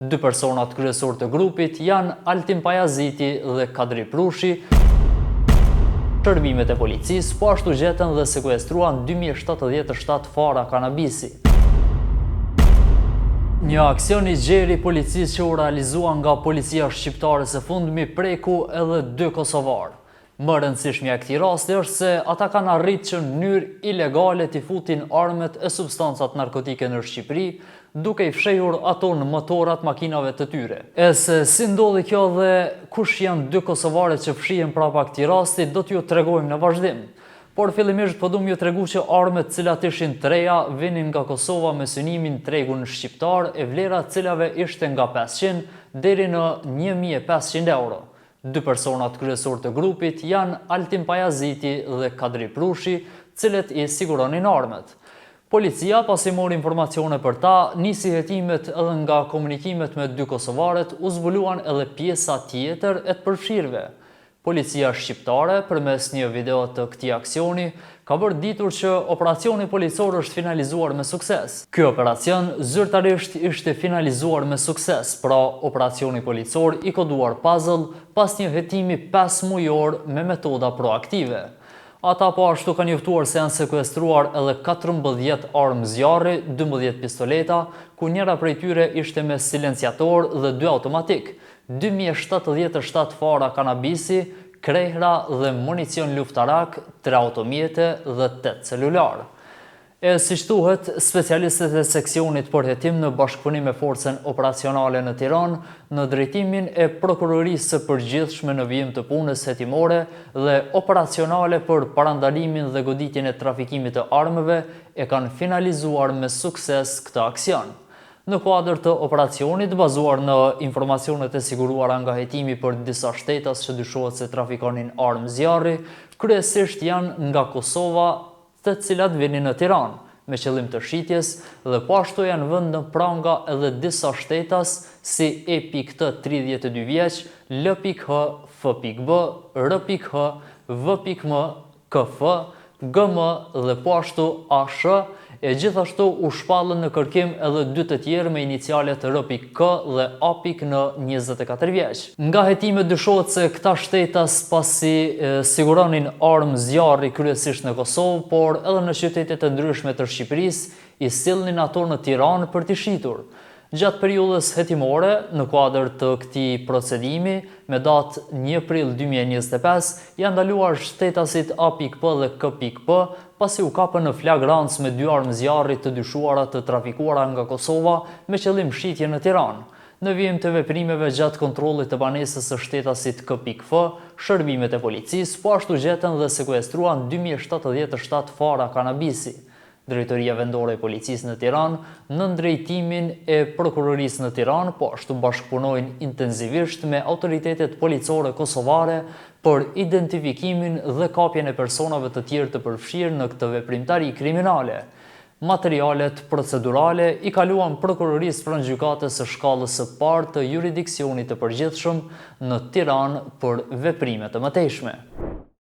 Dy personat kryesor të grupit janë Altin Pajaziti dhe Kadri Prushi. Shërbimet e policisë po ashtu gjetën dhe sekuestruan 2077 fara kanabisi. Një aksion i gjeri policisë që u realizua nga policia shqiptare së fundmi preku edhe 2 kosovarë. Më rëndësishmja e këtij rasti është se ata kanë arritur që në mënyrë ilegale t'i futin armet e substancat narkotike në Shqipëri, duke i fshehur ato në motorat makinave të tyre. E se si ndodhi kjo dhe kush janë 2 kosovarët që fshihen prapa këtij rasti, do t'ju tregojmë në vazhdim. Por fillimisht po du m'ju tregu që armet cilat ishin të reja vinin nga Kosova me synimin tregun shqiptar e vlera cilave ishte nga 500 deri në 1500 euro. 2 personat kryesor të grupit janë Altin Pajaziti dhe Kadri Prushi, cilët i siguronin armet. Policia, pasi mori informacione për ta, nisi hetimet edhe nga komunikimet me 2 kosovarët, u zbuluan edhe pjesa tjetër e të përfshirëve. Policia shqiptare, përmes një video të këtij aksioni, ka bërë ditur që operacioni policor është finalizuar me sukses. Ky operacion zyrtarisht ishte finalizuar me sukses, pra operacioni policor i koduar puzzle pas një hetimi 5 mujor me metoda proaktive. Ata po ashtu kanë njoftuar se janë sekuestruar edhe 14 armë zjarri, 12 pistoleta, ku njëra prej tyre ishte me silenciator dhe 2 automatik, 2077 fara kanabisi, krehra dhe municion luftarak, 3 automjete dhe 8 celular. E siç thuhet, specialistët e seksionit për hetim në bashkëpunim me forcen operacionale në Tiranë, në drejtimin e prokurorisë së përgjithshme në vijim të punës hetimore dhe operacionale për parandalimin dhe goditjen e trafikimit të armëve, e kanë finalizuar me sukses këtë aksion. Në kuadër të operacionit, bazuar në informacionet e siguruara nga hetimi për disa shtetas që dyshohet se trafikonin armë zjarri, kryesisht janë nga Kosova, të cilat vinin në Tiranë, me qëllim të shitjes, dhe po ashtu janë vënë në pranga edhe disa shtetas si E.T 32 vjeç, L.H, F.B, R.H, V.M, KF, GM dhe po ashtu ASH, e gjithashtu u shpallën në kërkim edhe 2 të tjerë me inicialet R.K dhe A. në 24 vjeç. Nga hetimet dyshohet se këta shtetas pasi siguronin armë zjarri kryesisht në Kosovë, por edhe në qytetet e ndryshme të Shqipërisë, i sillnin ato në Tiranë për t'i shitur. Gjatë periudhës hetimore, në kuadër të këtij procedimi, me datë 1 prill 2025, janë ndaluar shtetasit A.P dhe K.P, pasi u kapën në flagrancë me 2 armë zjarri të dyshuara të trafikuara nga Kosova me qëllim shitje në Tiranë. Në vijim të veprimeve gjatë kontrollit të banesës së shtetasit K.P, shërbimet e policisë po ashtu gjetën dhe sekuestruan 2077 fara kanabisi. Drejtoria vendore e policisë në Tiranë, në drejtimin e prokurorisë në Tiranë, po ashtu bashkëpunojnë intensivisht me autoritetet policore kosovare për identifikimin dhe kapjen e personave të tjerë të përfshirë në këtë veprimtari kriminale. Materialet procedurale i kaluan prokurorisë pranë gjykatës së shkallës së parë të jurisdiksionit të përgjithshëm në Tiranë për veprime të mëtejshme.